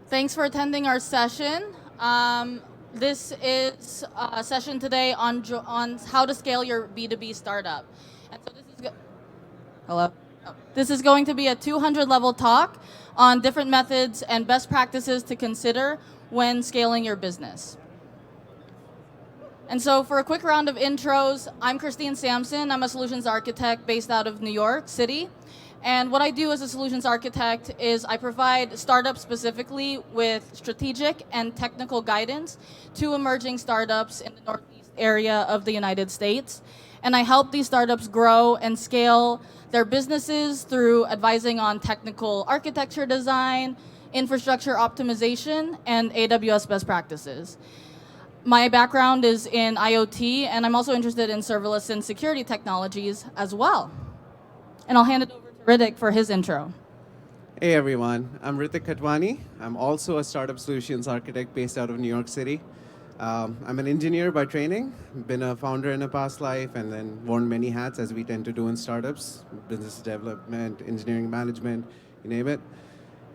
Thanks for attending our session. This is a session today on how to scale your B2B startup. And so hello. This is going to be a 200 level talk on different methods and best practices to consider when scaling your business. And so for a quick round of intros, I'm Christine Sampson. I'm a solutions architect based out of New York City. And what I do as a solutions architect is I provide startups specifically with strategic and technical guidance to emerging startups in the Northeast area of the United States. And I help these startups grow and scale their businesses through advising on technical architecture design, infrastructure optimization, and AWS best practices. My background is in IoT, and I'm also interested in serverless and security technologies as well. And I'll hand it over to Riddick for his intro. Hey everyone, I'm Ritik Khatwani. I'm also a startup solutions architect based out of New York City. I'm an engineer by training, been a founder in a past life, and then worn many hats as we tend to do in startups, business development, engineering management, you name it.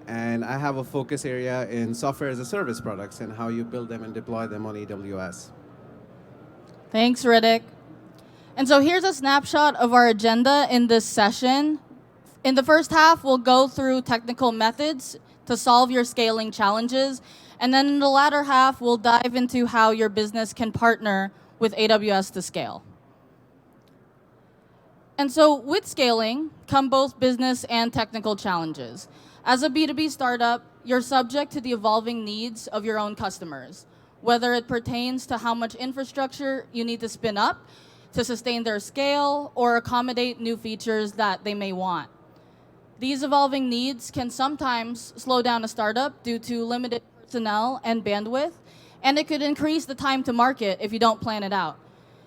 And I have a focus area in software as a service products and how you build them and deploy them on AWS. Thanks, Riddick. And so here's a snapshot of our agenda in this session. In the first half, we'll go through technical methods to solve your scaling challenges. And then in the latter half, we'll dive into how your business can partner with AWS to scale. And so with scaling come both business and technical challenges. As a B2B startup, you're subject to the evolving needs of your own customers, whether it pertains to how much infrastructure you need to spin up to sustain their scale or accommodate new features that they may want. These evolving needs can sometimes slow down a startup due to limited personnel and bandwidth, and it could increase the time to market if you don't plan it out,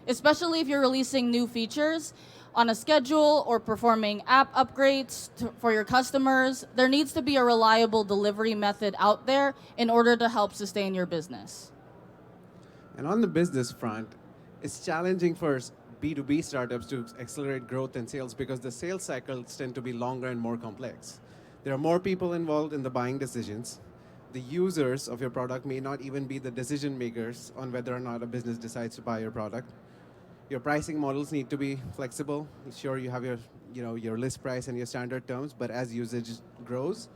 especially if you're releasing new features on a schedule or performing app upgrades for your customers. There needs to be a reliable delivery method out there in order to help sustain your business. And on the business front, it's challenging for B2B startups to accelerate growth and sales because the sales cycles tend to be longer and more complex. There are more people involved in the buying decisions. The users of your product may not even be the decision makers on whether or not a business decides to buy your product. Your pricing models need to be flexible. Sure, you have your list price and your standard terms, but as usage grows,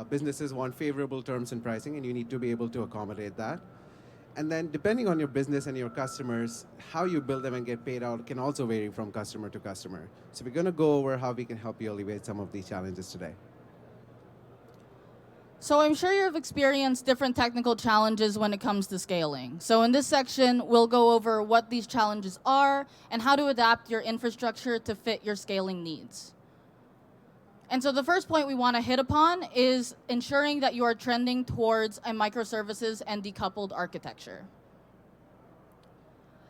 businesses want favorable terms in pricing, and you need to be able to accommodate that. And then depending on your business and your customers, how you build them and get paid out can also vary from customer to customer. So we're going to go over how we can help you alleviate some of these challenges today. So I'm sure you've experienced different technical challenges when it comes to scaling. So in this section, we'll go over what these challenges are and how to adapt your infrastructure to fit your scaling needs. And so the first point we want to hit upon is ensuring that you are trending towards a microservices and decoupled architecture.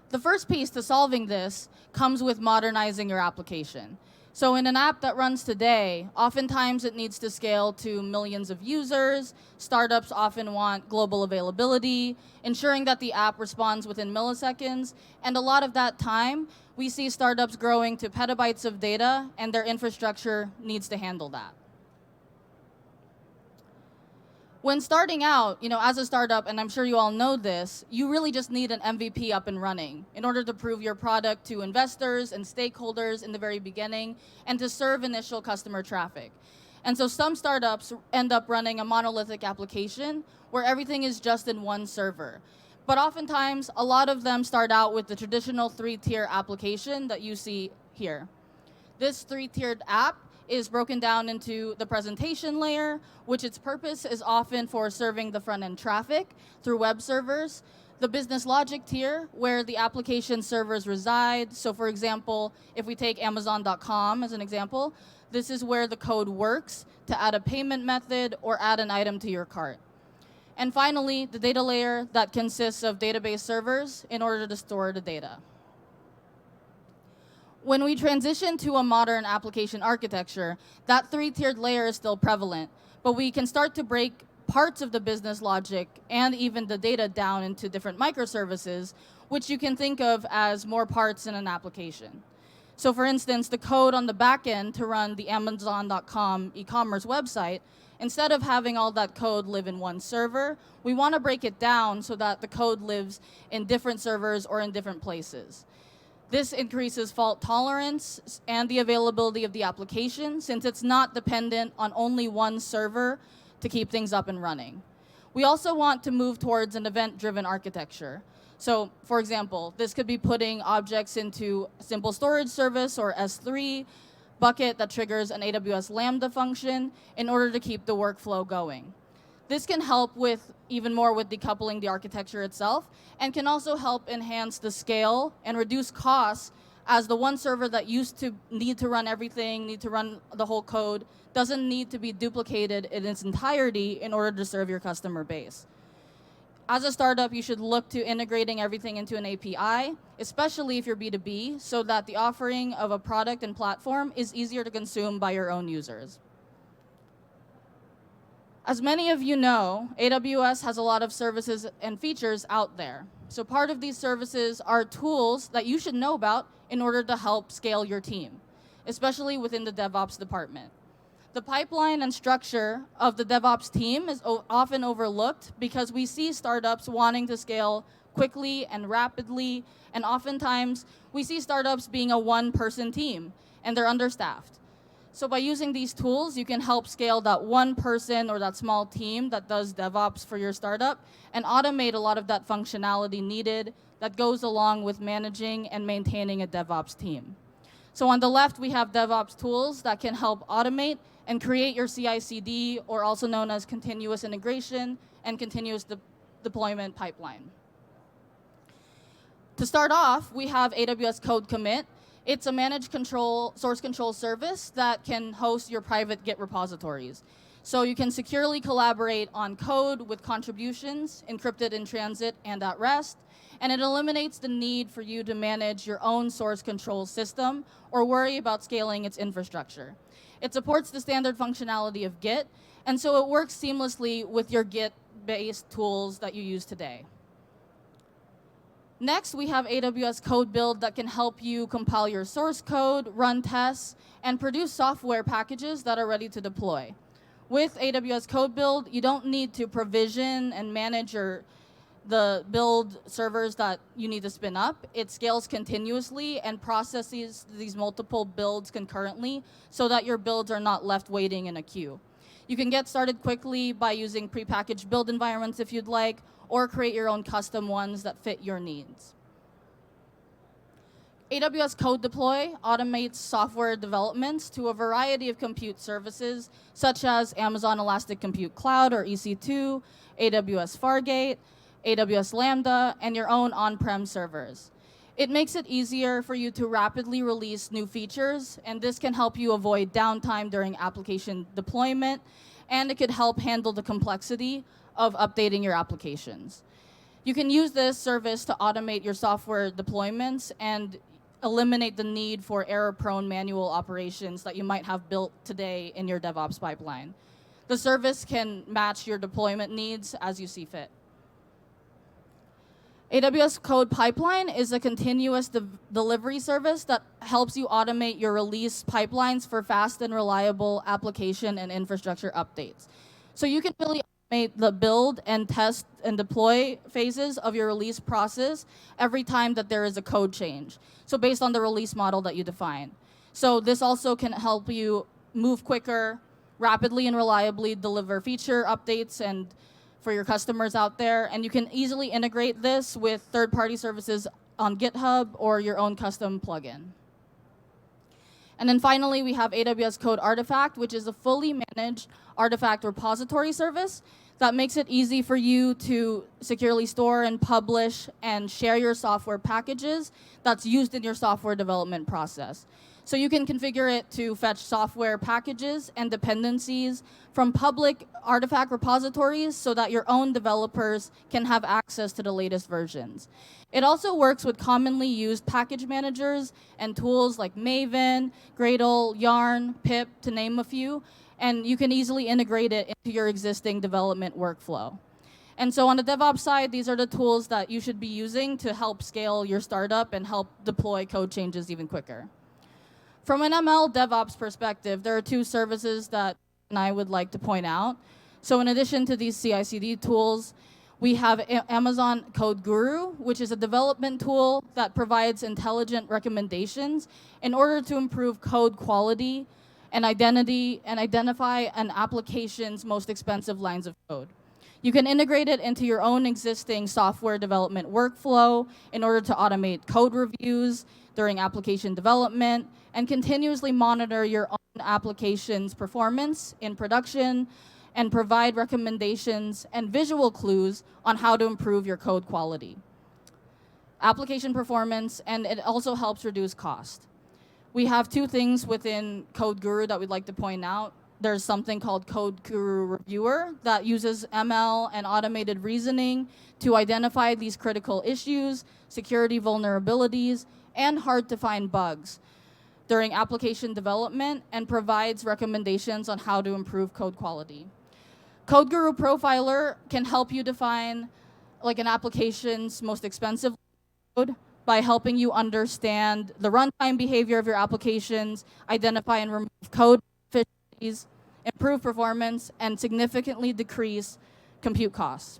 The first piece to solving this comes with modernizing your application. So in an app that runs today, oftentimes it needs to scale to millions of users. Startups often want global availability, ensuring that the app responds within milliseconds. And a lot of that time, we see startups growing to petabytes of data, and their infrastructure needs to handle that. When starting out, as a startup, and I'm sure you all know this, you really just need an MVP up and running in order to prove your product to investors and stakeholders in the very beginning and to serve initial customer traffic. And so some startups end up running a monolithic application where everything is just in one server. But oftentimes, a lot of them start out with the traditional 3-tier application that you see here. This 3-tiered app is broken down into the presentation layer, which its purpose is often for serving the front-end traffic through web servers. The business logic tier, where the application servers reside. So for example, if we take Amazon.com as an example, this is where the code works to add a payment method or add an item to your cart. And finally, the data layer that consists of database servers in order to store the data. When we transition to a modern application architecture, that 3-tiered layer is still prevalent, but we can start to break parts of the business logic and even the data down into different microservices, which you can think of as more parts in an application. So for instance, the code on the back end to run the Amazon.com e-commerce website Instead of having all that code live in one server, we want to break it down so that the code lives in different servers or in different places. This increases fault tolerance and the availability of the application, since it's not dependent on only one server to keep things up and running. We also want to move towards an event-driven architecture. So, for example, this could be putting objects into a simple storage service or S3 bucket that triggers an AWS Lambda function in order to keep the workflow going. This can help with even more with decoupling the architecture itself, and can also help enhance the scale and reduce costs, as the one server that used to need to run everything, need to run the whole code, doesn't need to be duplicated in its entirety in order to serve your customer base. As a startup, you should look to integrating everything into an API, especially if you're B2B, so that the offering of a product and platform is easier to consume by your own users. As many of you know, AWS has a lot of services and features out there. So part of these services are tools that you should know about in order to help scale your team, especially within the DevOps department. The pipeline and structure of the DevOps team is often overlooked because we see startups wanting to scale quickly and rapidly, and oftentimes we see startups being a one-person team and they're understaffed. So by using these tools, you can help scale that one person or that small team that does DevOps for your startup and automate a lot of that functionality needed that goes along with managing and maintaining a DevOps team. So on the left, we have DevOps tools that can help automate and create your CI/CD, or also known as continuous integration and continuous deployment pipeline. To start off, we have AWS Code Commit. It's a managed source control service that can host your private Git repositories. So you can securely collaborate on code with contributions encrypted in transit and at rest, and it eliminates the need for you to manage your own source control system or worry about scaling its infrastructure. It supports the standard functionality of Git, and so it works seamlessly with your Git-based tools that you use today. Next, we have AWS Code Build that can help you compile your source code, run tests, and produce software packages that are ready to deploy. With AWS Code Build, you don't need to provision and manage the build servers that you need to spin up. It scales continuously and processes these multiple builds concurrently so that your builds are not left waiting in a queue. You can get started quickly by using prepackaged build environments if you'd like, or create your own custom ones that fit your needs. AWS Code Deploy automates software developments to a variety of compute services, such as Amazon Elastic Compute Cloud, or EC2, AWS Fargate, AWS Lambda, and your own on-prem servers. It makes it easier for you to rapidly release new features, and this can help you avoid downtime during application deployment, and it could help handle the complexity of updating your applications. You can use this service to automate your software deployments and eliminate the need for error-prone manual operations that you might have built today in your DevOps pipeline. The service can match your deployment needs as you see fit. AWS Code Pipeline is a continuous delivery service that helps you automate your release pipelines for fast and reliable application and infrastructure updates. So you can really automate the build and test and deploy phases of your release process every time that there is a code change. So based on the release model that you define. So this also can help you move quicker, rapidly and reliably deliver feature updates and for your customers out there. And you can easily integrate this with third-party services on GitHub or your own custom plugin. And then finally, we have AWS Code Artifact, which is a fully managed artifact repository service that makes it easy for you to securely store and publish and share your software packages that's used in your software development process. So you can configure it to fetch software packages and dependencies from public artifact repositories so that your own developers can have access to the latest versions. It also works with commonly used package managers and tools like Maven, Gradle, Yarn, Pip, to name a few, and you can easily integrate it into your existing development workflow. And so on the DevOps side, these are the tools that you should be using to help scale your startup and help deploy code changes even quicker. From an ML DevOps perspective, there are two services that and I would like to point out. So in addition to these CI/CD tools, we have Amazon Code Guru, which is a development tool that provides intelligent recommendations in order to improve code quality and identify an application's most expensive lines of code. You can integrate it into your own existing software development workflow in order to automate code reviews during application development and continuously monitor your own application's performance in production and provide recommendations and visual clues on how to improve your code quality, application performance, and it also helps reduce cost. We have two things within Code Guru that we'd like to point out. There's something called Code Guru Reviewer that uses ML and automated reasoning to identify these critical issues, security vulnerabilities, and hard-to-find bugs during application development and provides recommendations on how to improve code quality. Code Guru Profiler can help you define like an application's most expensive code by helping you understand the runtime behavior of your applications, identify and remove code deficiencies, improve performance, and significantly decrease compute costs.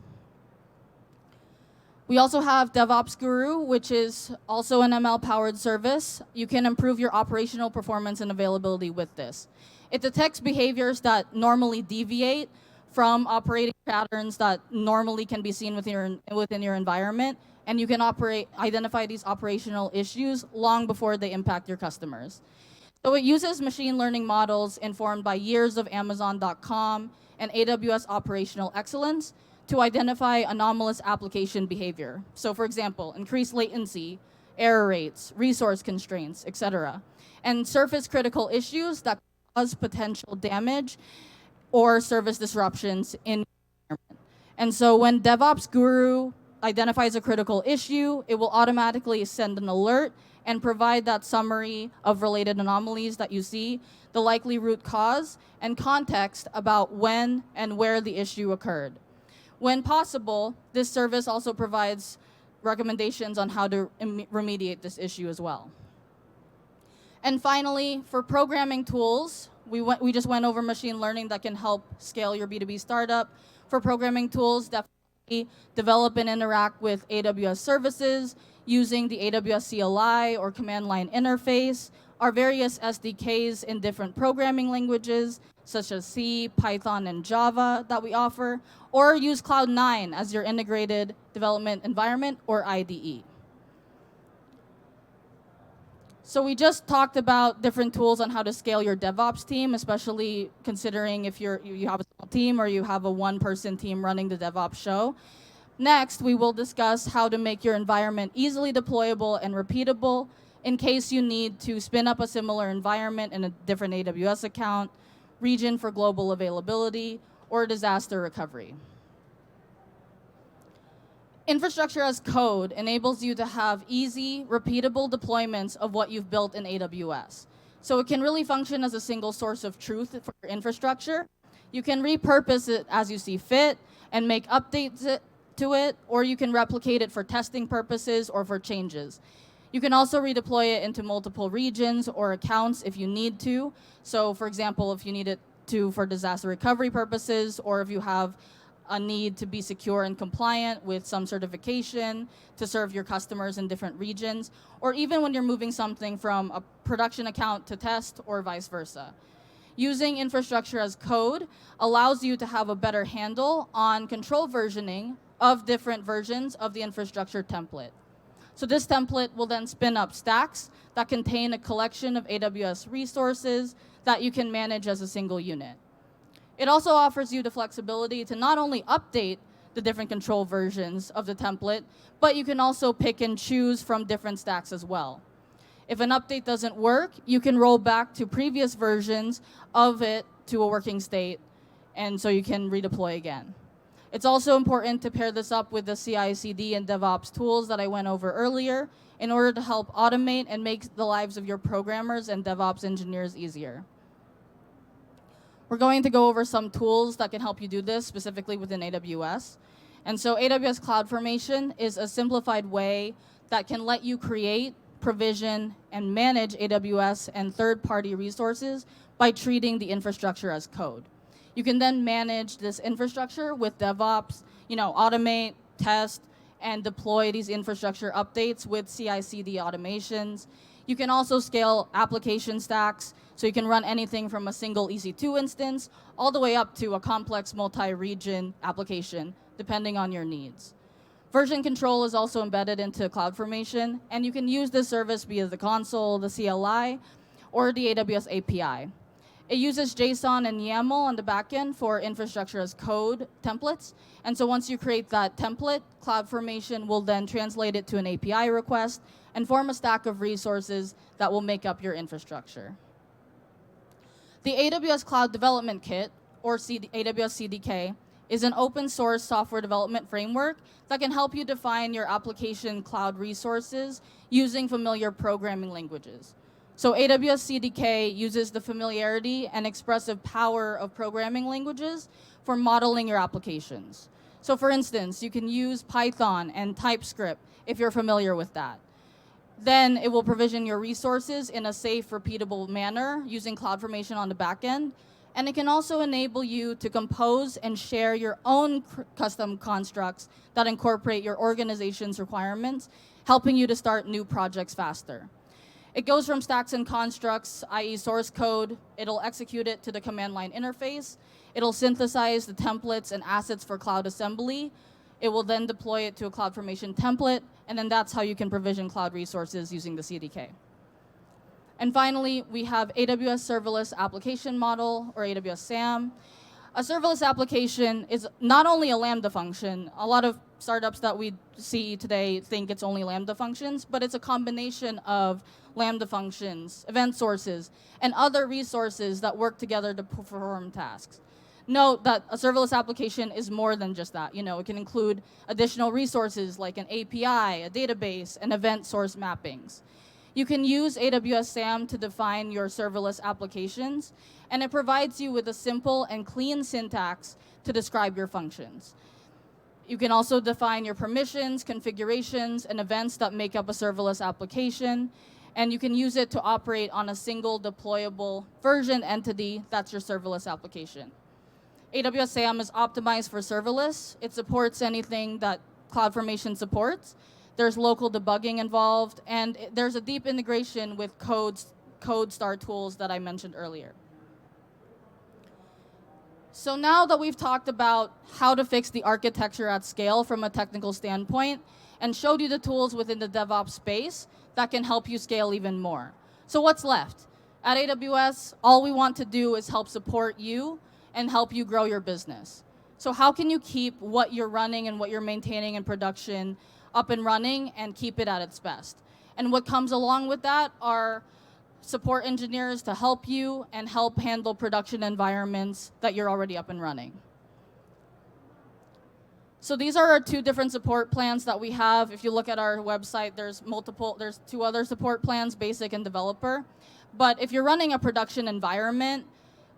We also have DevOps Guru, which is also an ML-powered service. You can improve your operational performance and availability with this. It detects behaviors that normally deviate from operating patterns that normally can be seen within your environment, and you can identify these operational issues long before they impact your customers. So it uses machine learning models informed by years of Amazon.com and AWS operational excellence to identify anomalous application behavior. So for example, increased latency, error rates, resource constraints, etc., and surface critical issues that cause potential damage or service disruptions in your environment. And so when DevOps Guru identifies a critical issue, it will automatically send an alert and provide that summary of related anomalies that you see, the likely root cause, and context about when and where the issue occurred. When possible, this service also provides recommendations on how to remediate this issue as well. And finally, for programming tools, we just went over machine learning that can help scale your B2B startup. For programming tools, definitely develop and interact with AWS services using the AWS CLI or command line interface, our various SDKs in different programming languages, such as C, Python, and Java that we offer, or use Cloud9 as your integrated development environment or IDE. So we just talked about different tools on how to scale your DevOps team, especially considering if you have a small team or you have a one-person team running the DevOps show. Next, we will discuss how to make your environment easily deployable and repeatable in case you need to spin up a similar environment in a different AWS account, region for global availability, or disaster recovery. Infrastructure as code enables you to have easy, repeatable deployments of what you've built in AWS. So it can really function as a single source of truth for your infrastructure. You can repurpose it as you see fit and make updates to it, or you can replicate it for testing purposes or for changes. You can also redeploy it into multiple regions or accounts if you need to. So for example, if you need it to for disaster recovery purposes, or if you have a need to be secure and compliant with some certification to serve your customers in different regions, or even when you're moving something from a production account to test or vice versa. Using infrastructure as code allows you to have a better handle on control versioning of different versions of the infrastructure template. So this template will then spin up stacks that contain a collection of AWS resources that you can manage as a single unit. It also offers you the flexibility to not only update the different control versions of the template, but you can also pick and choose from different stacks as well. If an update doesn't work, you can roll back to previous versions of it to a working state, and so you can redeploy again. It's also important to pair this up with the CI/CD and DevOps tools that I went over earlier in order to help automate and make the lives of your programmers and DevOps engineers easier. We're going to go over some tools that can help you do this, specifically within AWS. And so AWS CloudFormation is a simplified way that can let you create, provision, and manage AWS and third-party resources by treating the infrastructure as code. You can then manage this infrastructure with DevOps, automate, test, and deploy these infrastructure updates with CI/CD automations. You can also scale application stacks, so you can run anything from a single EC2 instance all the way up to a complex multi-region application, depending on your needs. Version control is also embedded into CloudFormation, and you can use this service via the console, the CLI, or the AWS API. It uses JSON and YAML on the backend for infrastructure as code templates. And so once you create that template, CloudFormation will then translate it to an API request and form a stack of resources that will make up your infrastructure. The AWS Cloud Development Kit, or AWS CDK, is an open source software development framework that can help you define your application cloud resources using familiar programming languages. So AWS CDK uses the familiarity and expressive power of programming languages for modeling your applications. So for instance, you can use Python and TypeScript if you're familiar with that. Then it will provision your resources in a safe, repeatable manner using CloudFormation on the back end. And it can also enable you to compose and share your own custom constructs that incorporate your organization's requirements, helping you to start new projects faster. It goes from stacks and constructs, i.e. source code. It'll execute it to the command line interface. It'll synthesize the templates and assets for Cloud Assembly. It will then deploy it to a CloudFormation template, and then that's how you can provision cloud resources using the CDK. And finally, we have AWS Serverless Application Model, or AWS SAM. A serverless application is not only a Lambda function. A lot of startups that we see today think it's only Lambda functions, but it's a combination of Lambda functions, event sources, and other resources that work together to perform tasks. Note that a serverless application is more than just that. It can include additional resources like an API, a database, and event source mappings. You can use AWS SAM to define your serverless applications, and it provides you with a simple and clean syntax to describe your functions. You can also define your permissions, configurations, and events that make up a serverless application, and you can use it to operate on a single deployable version entity that's your serverless application. AWS SAM is optimized for serverless. It supports anything that CloudFormation supports. There's local debugging involved, and there's a deep integration with CodeStar tools that I mentioned earlier. So now that we've talked about how to fix the architecture at scale from a technical standpoint and showed you the tools within the DevOps space that can help you scale even more. So what's left? At AWS, all we want to do is help support you and help you grow your business. So how can you keep what you're running and what you're maintaining in production up and running and keep it at its best? And what comes along with that are support engineers to help you and help handle production environments that you're already up and running. So these are our two different support plans that we have. If you look at our website, there's two other support plans, basic and developer. But if you're running a production environment,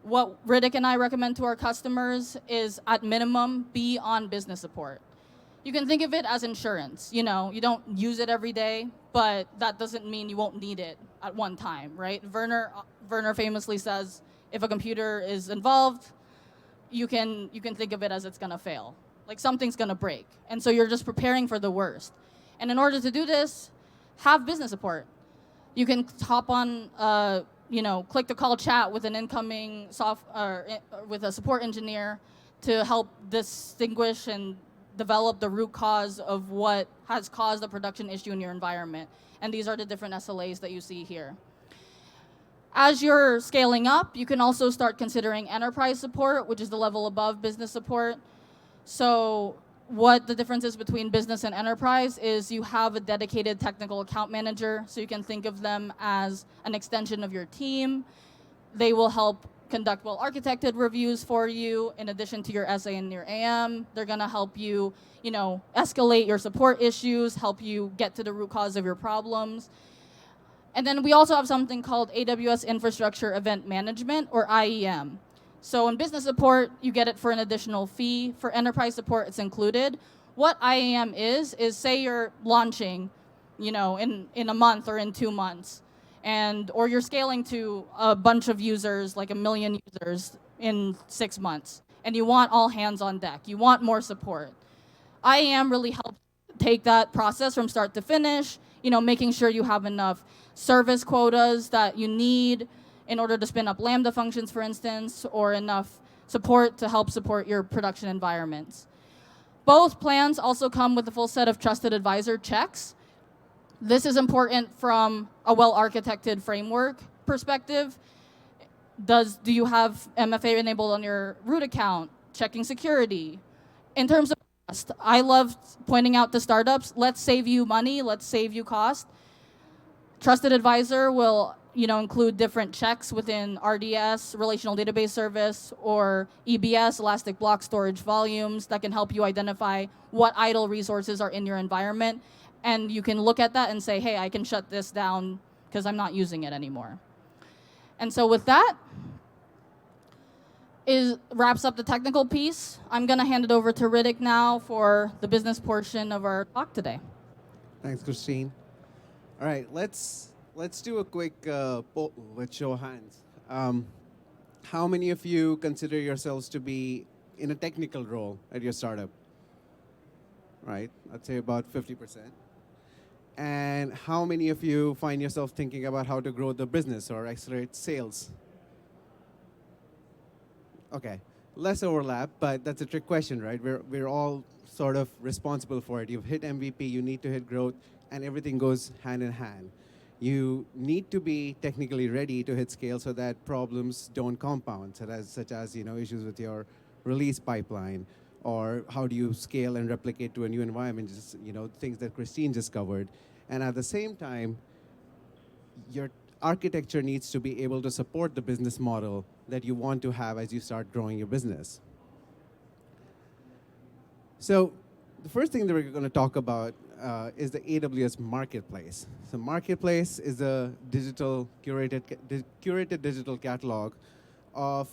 what Riddick and I recommend to our customers is, at minimum, be on business support. You can think of it as insurance. You don't use it every day, but that doesn't mean you won't need it at one time, right? Werner famously says, if a computer is involved, you can think of it as it's gonna fail. Like something's gonna break. And so you're just preparing for the worst. And in order to do this, have business support. You can hop on, click the call chat with an incoming with a support engineer to help distinguish and develop the root cause of what has caused a production issue in your environment. And these are the different SLAs that you see here. As you're scaling up, you can also start considering enterprise support, which is the level above business support. So what the difference is between business and enterprise is you have a dedicated technical account manager, so you can think of them as an extension of your team. They will help conduct well-architected reviews for you in addition to your SA and your AM. They're gonna help you, escalate your support issues, help you get to the root cause of your problems. And then we also have something called AWS Infrastructure Event Management, or IEM. So in business support, you get it for an additional fee. For enterprise support, it's included. What IAM is say you're launching, in a month or in 2 months, or you're scaling to a bunch of users, like 1 million users in 6 months, and you want all hands on deck. You want more support. IAM really helps take that process from start to finish, making sure you have enough service quotas that you need in order to spin up Lambda functions, for instance, or enough support to help support your production environments. Both plans also come with a full set of trusted advisor checks. This is important from a well-architected framework perspective. Do you have MFA enabled on your root account? Checking security. In terms of cost, I love pointing out to startups, let's save you money, let's save you cost. Trusted advisor will include different checks within RDS, relational database service, or EBS, elastic block storage volumes, that can help you identify what idle resources are in your environment. And you can look at that and say, hey, I can shut this down because I'm not using it anymore. And so with that, wraps up the technical piece. I'm going to hand it over to Riddick now for the business portion of our talk today. Thanks, Christine. All right, let's do a quick poll with show of hands. How many of you consider yourselves to be in a technical role at your startup? Right, I'd say about 50%. And how many of you find yourself thinking about how to grow the business or accelerate sales? Okay, less overlap, but that's a trick question, right? We're all sort of responsible for it. You've hit MVP, you need to hit growth, and everything goes hand in hand. You need to be technically ready to hit scale so that problems don't compound, such as issues with your release pipeline, or how do you scale and replicate to a new environment, just things that Christine just covered. And at the same time, your architecture needs to be able to support the business model that you want to have as you start growing your business. So the first thing that we're going to talk about is the AWS Marketplace. So Marketplace is a curated digital catalog of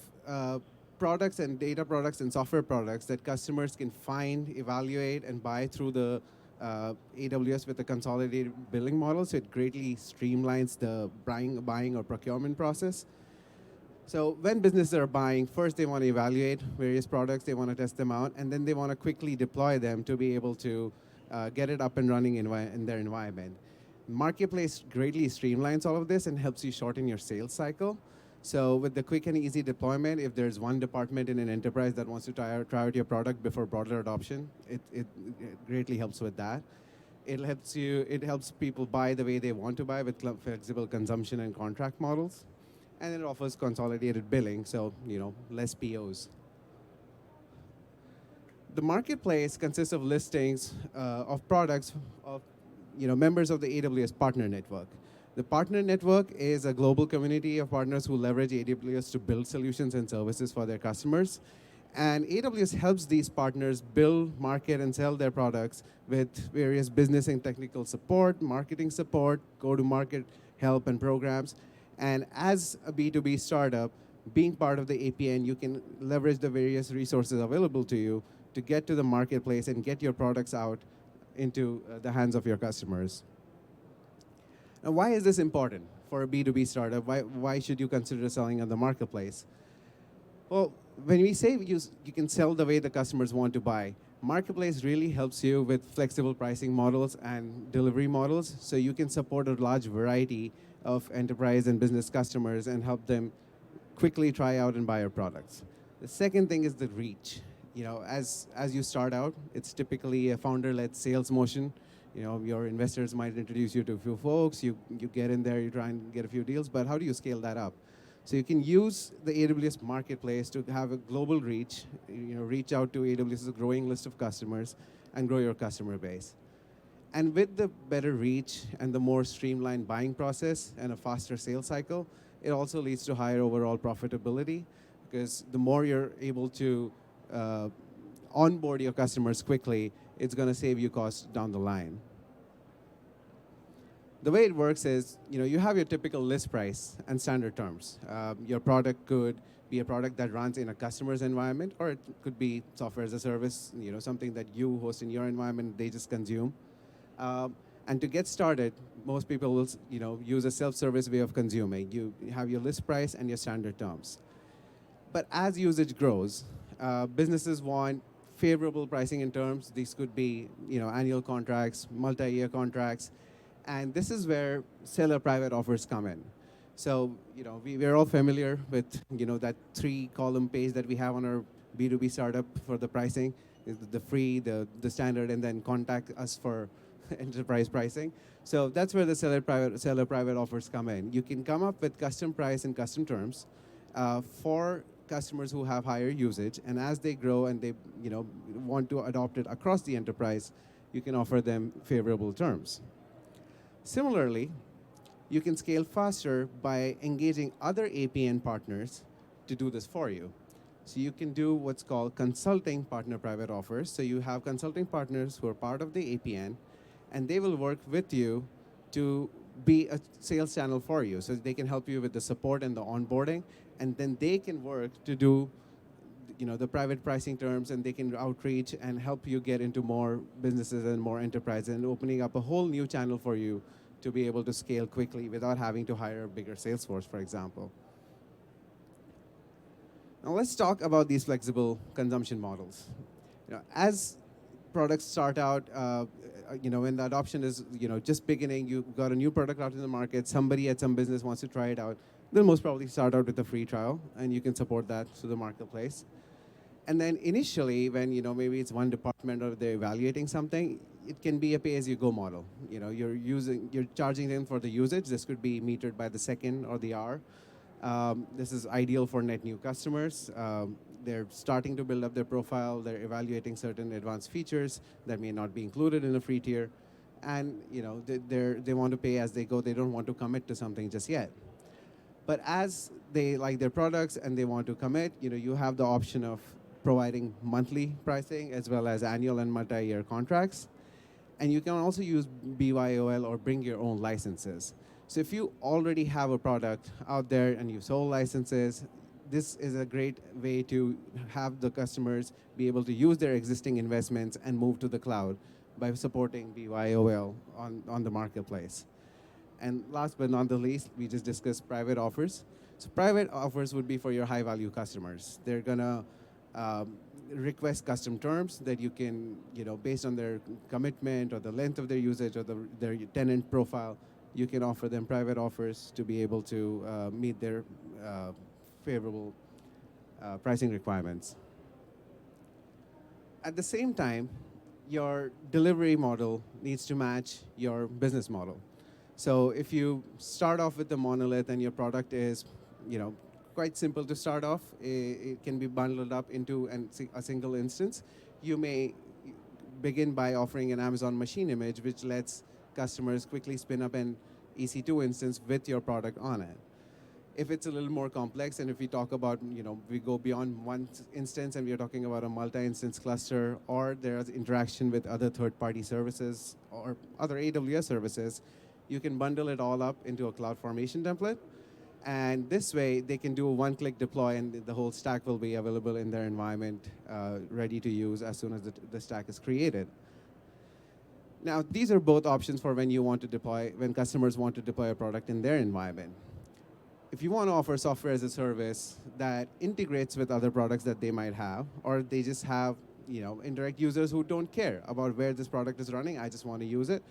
products and data products and software products that customers can find, evaluate, and buy through the AWS with a consolidated billing model. So it greatly streamlines the buying or procurement process. So when businesses are buying, first they want to evaluate various products, they want to test them out, and then they want to quickly deploy them to be able to get it up and running in their environment. Marketplace greatly streamlines all of this and helps you shorten your sales cycle. So with the quick and easy deployment, if there's one department in an enterprise that wants to try out your product before broader adoption, it greatly helps with that. It helps people buy the way they want to buy with flexible consumption and contract models. And it offers consolidated billing, so less POs. The marketplace consists of listings of products of members of the AWS Partner Network. The Partner Network is a global community of partners who leverage AWS to build solutions and services for their customers. And AWS helps these partners build, market, and sell their products with various business and technical support, marketing support, go-to-market help and programs. And as a B2B startup, being part of the APN, you can leverage the various resources available to you to get to the marketplace and get your products out into the hands of your customers. Now, why is this important for a B2B startup? Why should you consider selling on the marketplace? Well, when we say you can sell the way the customers want to buy, Marketplace really helps you with flexible pricing models and delivery models, so you can support a large variety of enterprise and business customers and help them quickly try out and buy your products. The second thing is the reach. As you start out, it's typically a founder-led sales motion. Your investors might introduce you to a few folks. You get in there, you try and get a few deals, but how do you scale that up? So you can use the AWS Marketplace to have a global reach. Reach out to AWS's growing list of customers and grow your customer base. And with the better reach and the more streamlined buying process and a faster sales cycle, it also leads to higher overall profitability, because the more you're able to onboard your customers quickly, it's going to save you costs down the line. The way it works is, you have your typical list price and standard terms. Your product could be a product that runs in a customer's environment, or it could be software as a service, something that you host in your environment, they just consume. And to get started, most people will use a self-service way of consuming. You have your list price and your standard terms. But as usage grows, businesses want favorable pricing in terms. These could be annual contracts, multi-year contracts, and this is where seller private offers come in. So we're all familiar with that 3-column page that we have on our B2B startup for the pricing, is the free, the standard, and then contact us for enterprise pricing. So that's where the seller private offers come in. You can come up with custom price and custom terms for customers who have higher usage, and as they grow and they want to adopt it across the enterprise, you can offer them favorable terms. Similarly, you can scale faster by engaging other APN partners to do this for you. So you can do what's called consulting partner private offers. So you have consulting partners who are part of the APN, and they will work with you to be a sales channel for you. So they can help you with the support and the onboarding, and then they can work to do the private pricing terms, and they can outreach and help you get into more businesses and more enterprises, and opening up a whole new channel for you to be able to scale quickly without having to hire a bigger sales force, for example. Now let's talk about these flexible consumption models. As products start out, when the adoption is just beginning, you've got a new product out in the market, somebody at some business wants to try it out, they'll most probably start out with a free trial, and you can support that through the marketplace. And then initially, when maybe it's one department or they're evaluating something, it can be a pay-as-you-go model. You're charging them for the usage. This could be metered by the second or the hour. This is ideal for net new customers. They're starting to build up their profile. They're evaluating certain advanced features that may not be included in a free tier, and they want to pay as they go. They don't want to commit to something just yet. But as they like their products and they want to commit, you have the option of providing monthly pricing as well as annual and multi-year contracts. And you can also use BYOL or bring your own licenses. So if you already have a product out there and you sold licenses, this is a great way to have the customers be able to use their existing investments and move to the cloud by supporting BYOL on the marketplace. And last but not the least, we just discussed private offers. So private offers would be for your high-value customers. They're going to request custom terms that you can, based on their commitment or the length of their usage or their tenant profile, you can offer them private offers to be able to meet their favorable pricing requirements. At the same time, your delivery model needs to match your business model. So if you start off with the monolith and your product is, quite simple to start off, it can be bundled up into a single instance. You may begin by offering an Amazon machine image, which lets customers quickly spin up an EC2 instance with your product on it. If it's a little more complex, and if we talk about, we go beyond one instance and we're talking about a multi-instance cluster, or there's interaction with other third-party services or other AWS services, you can bundle it all up into a CloudFormation template. And this way, they can do a one-click deploy, and the whole stack will be available in their environment, ready to use as soon as the stack is created. Now, these are both options for when customers want to deploy a product in their environment. If you want to offer software as a service that integrates with other products that they might have, or they just have indirect users who don't care about where this product is running, I just want to use it,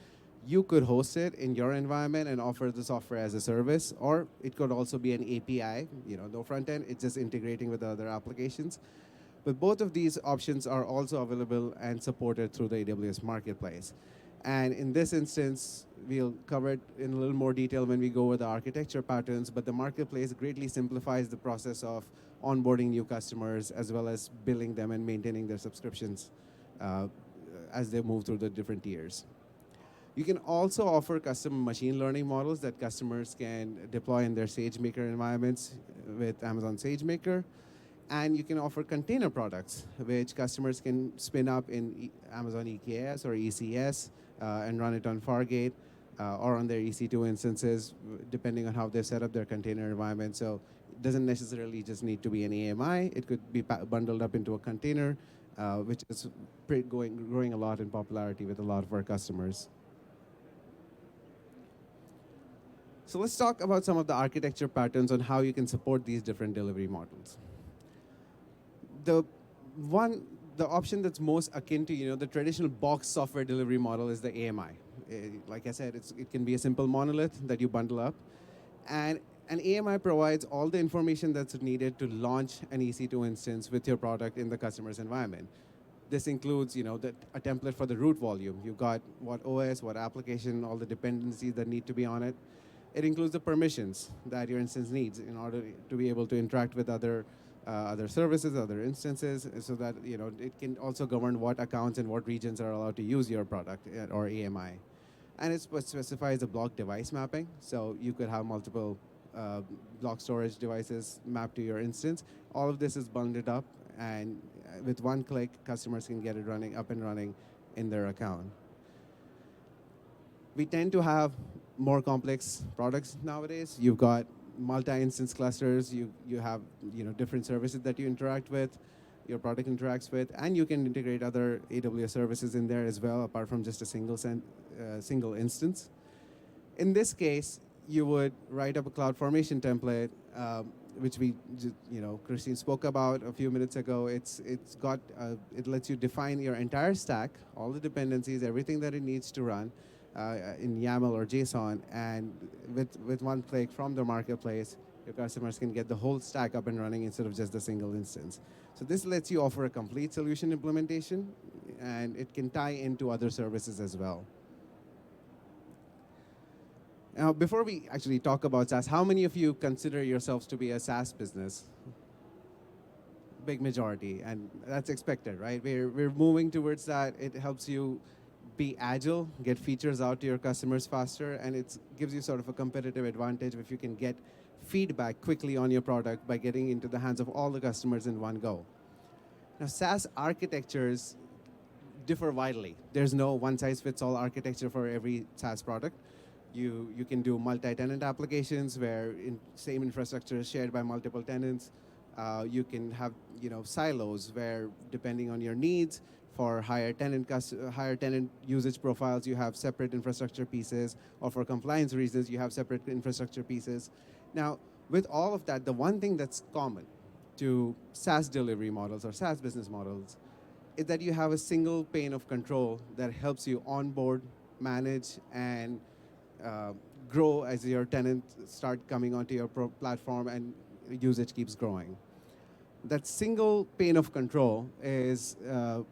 you could host it in your environment and offer the software as a service, or it could also be an API, no front end, it's just integrating with other applications. But both of these options are also available and supported through the AWS Marketplace. And in this instance, we'll cover it in a little more detail when we go over the architecture patterns, but the Marketplace greatly simplifies the process of onboarding new customers, as well as billing them and maintaining their subscriptions as they move through the different tiers. You can also offer custom machine learning models that customers can deploy in their SageMaker environments with Amazon SageMaker. And you can offer container products, which customers can spin up in Amazon EKS or ECS and run it on Fargate or on their EC2 instances, depending on how they set up their container environment. So it doesn't necessarily just need to be an AMI. It could be bundled up into a container, which is growing a lot in popularity with a lot of our customers. So let's talk about some of the architecture patterns on how you can support these different delivery models. the one, the option that's most akin to the traditional box software delivery model is the AMI. Like I said, it can be a simple monolith that you bundle up, and an AMI provides all the information that's needed to launch an EC2 instance with your product in the customer's environment. This includes, a template for the root volume. You've got what OS, what application, all the dependencies that need to be on it. It includes the permissions that your instance needs in order to be able to interact with other services, other instances, so that it can also govern what accounts and what regions are allowed to use your product or AMI. And it specifies a block device mapping, so you could have multiple block storage devices mapped to your instance. All of this is bundled up, and with one click, customers can get it up and running in their account. We tend to have more complex products nowadays. You've got multi-instance clusters. You have different services that you interact with, your product interacts with, and you can integrate other AWS services in there as well, apart from just a single instance. In this case, you would write up a CloudFormation template, which Christine spoke about a few minutes ago. It lets you define your entire stack, all the dependencies, everything that it needs to run in YAML or JSON, and with one click from the marketplace, your customers can get the whole stack up and running instead of just a single instance. So this lets you offer a complete solution implementation, and it can tie into other services as well. Now, before we actually talk about SaaS, how many of you consider yourselves to be a SaaS business? Big majority, and that's expected, right? We're moving towards that. It helps you be agile, get features out to your customers faster, and it gives you sort of a competitive advantage if you can get feedback quickly on your product by getting into the hands of all the customers in one go. Now, SaaS architectures differ widely. There's no one-size-fits-all architecture for every SaaS product. You can do multi-tenant applications where same infrastructure is shared by multiple tenants. You can have silos where, depending on your needs, for higher tenant usage profiles, you have separate infrastructure pieces, or for compliance reasons, you have separate infrastructure pieces. Now, with all of that, the one thing that's common to SaaS delivery models or SaaS business models is that you have a single pane of control that helps you onboard, manage, and grow as your tenants start coming onto your platform and usage keeps growing. That single pane of control is, the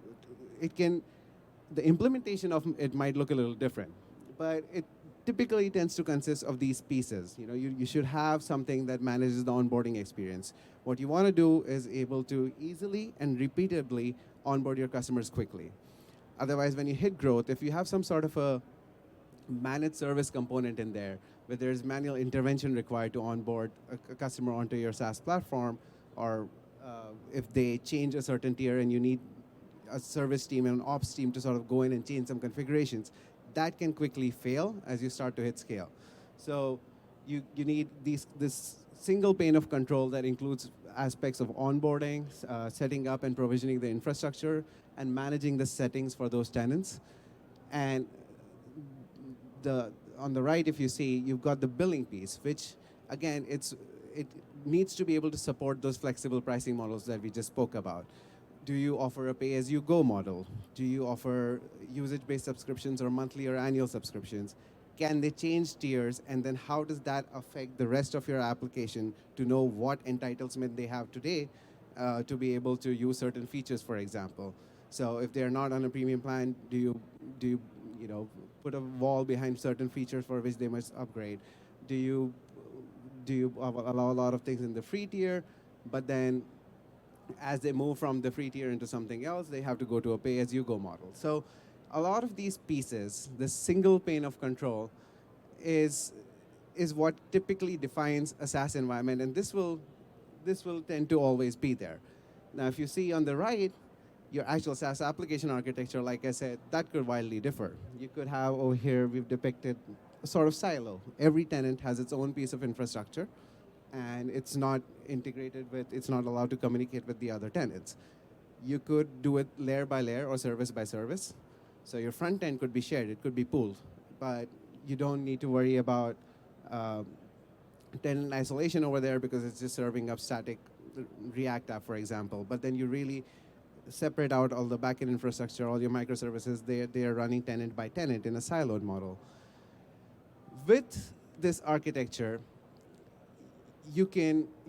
implementation of it might look a little different, but it typically tends to consist of these pieces. You should have something that manages the onboarding experience. What you want to do is able to easily and repeatedly onboard your customers quickly. Otherwise, when you hit growth, if you have some sort of a managed service component in there, where there's manual intervention required to onboard a customer onto your SaaS platform, or if they change a certain tier and you need a service team and an ops team to sort of go in and change some configurations, that can quickly fail as you start to hit scale. So you need this single pane of control that includes aspects of onboarding, setting up and provisioning the infrastructure, and managing the settings for those tenants. And on the right, if you see, you've got the billing piece, which, again, it needs to be able to support those flexible pricing models that we just spoke about. Do you offer a pay-as-you-go model? Do you offer usage-based subscriptions or monthly or annual subscriptions? Can they change tiers? And then how does that affect the rest of your application to know what entitlement they have today to be able to use certain features, for example? So if they're not on a premium plan, do you put a wall behind certain features for which they must upgrade? Do you allow a lot of things in the free tier, but then as they move from the free tier into something else, they have to go to a pay-as-you-go model? So a lot of these pieces, the single pane of control, is what typically defines a SaaS environment, and this will tend to always be there. Now, if you see on the right, your actual SaaS application architecture, like I said, that could wildly differ. You could have, over here, we've depicted a sort of silo. Every tenant has its own piece of infrastructure, and it's not integrated with, it's not allowed to communicate with the other tenants. You could do it layer by layer or service by service. So your front end could be shared, it could be pooled, but you don't need to worry about tenant isolation over there because it's just serving up static React app, for example, but then you really separate out all the backend infrastructure, all your microservices, they are running tenant by tenant in a siloed model. With this architecture, you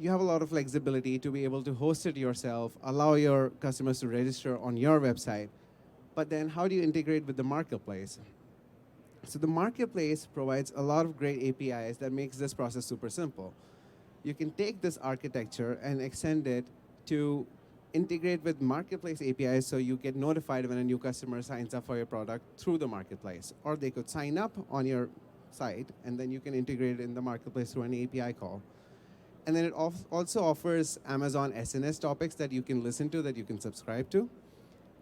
have a lot of flexibility to be able to host it yourself, allow your customers to register on your website, but then how do you integrate with the marketplace? So the marketplace provides a lot of great APIs that makes this process super simple. You can take this architecture and extend it to integrate with marketplace APIs so you get notified when a new customer signs up for your product through the marketplace. Or they could sign up on your site, and then you can integrate it in the marketplace through an API call. And then it also offers Amazon SNS topics that you can listen to, that you can subscribe to.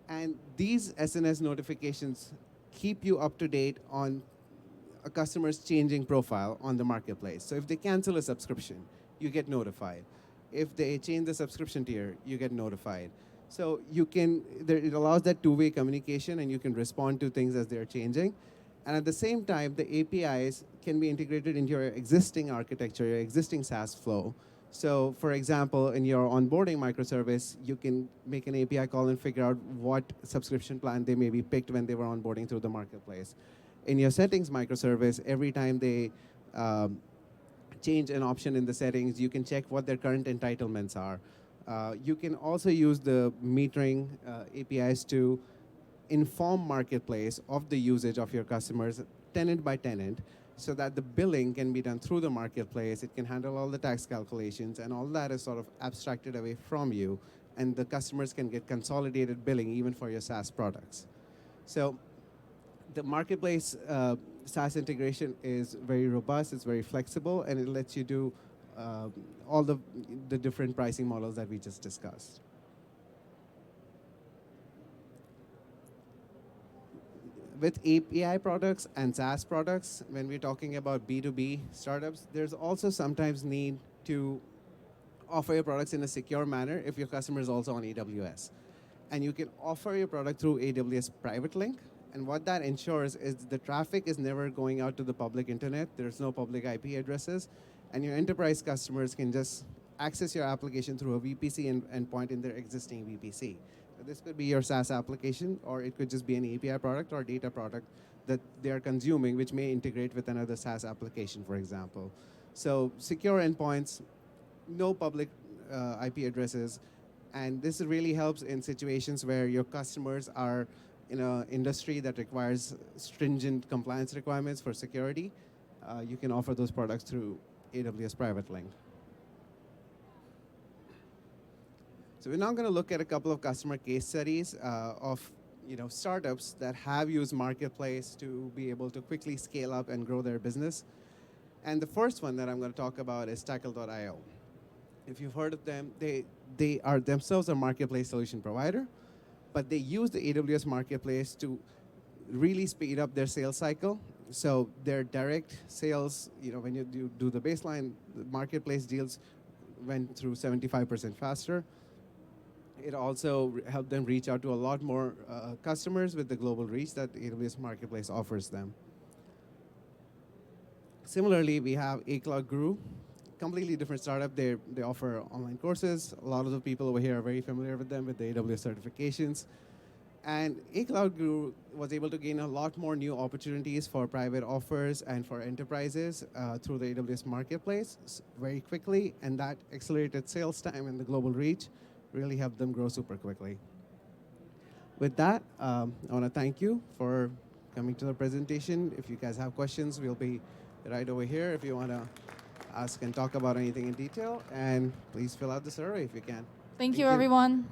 And these SNS notifications keep you up to date on a customer's changing profile on the marketplace. So if they cancel a subscription, you get notified. If they change the subscription tier, you get notified. So it allows that two-way communication, and you can respond to things as they're changing. And at the same time, the APIs can be integrated into your existing architecture, your existing SaaS flow. So for example, in your onboarding microservice, you can make an API call and figure out what subscription plan they maybe picked when they were onboarding through the marketplace. In your settings microservice, every time they change an option in the settings, you can check what their current entitlements are. You can also use the metering APIs to inform marketplace of the usage of your customers tenant by tenant, so that the billing can be done through the marketplace. It can handle all the tax calculations, and all that is sort of abstracted away from you, and the customers can get consolidated billing even for your SaaS products. So the marketplace SaaS integration is very robust, it's very flexible, and it lets you do all the different pricing models that we just discussed. With API products and SaaS products, when we're talking about B2B startups, there's also sometimes need to offer your products in a secure manner if your customer is also on AWS. And you can offer your product through AWS Private Link. And what that ensures is the traffic is never going out to the public internet. There's no public IP addresses. And your enterprise customers can just access your application through a VPC endpoint in their existing VPC. This could be your SaaS application, or it could just be an API product or data product that they are consuming, which may integrate with another SaaS application, for example. So secure endpoints, no public IP addresses, and this really helps in situations where your customers are in an industry that requires stringent compliance requirements for security. You can offer those products through AWS Private Link. So we're now going to look at a couple of customer case studies of startups that have used Marketplace to be able to quickly scale up and grow their business. And the first one that I'm going to talk about is Tackle.io. If you've heard of them, they are themselves a marketplace solution provider, but they use the AWS Marketplace to really speed up their sales cycle. So their direct sales, when you do the baseline, the marketplace deals went through 75% faster. It also helped them reach out to a lot more customers with the global reach that AWS Marketplace offers them. Similarly, we have A-Cloud Guru, completely different startup. They offer online courses. A lot of the people over here are very familiar with them with the AWS certifications. And A-Cloud Guru was able to gain a lot more new opportunities for private offers and for enterprises through the AWS Marketplace very quickly, and that accelerated sales time and the global reach really helped them grow super quickly. With that, I want to thank you for coming to the presentation. If you guys have questions, we'll be right over here if you want to ask and talk about anything in detail. And please fill out the survey if you can. Thank you, everyone.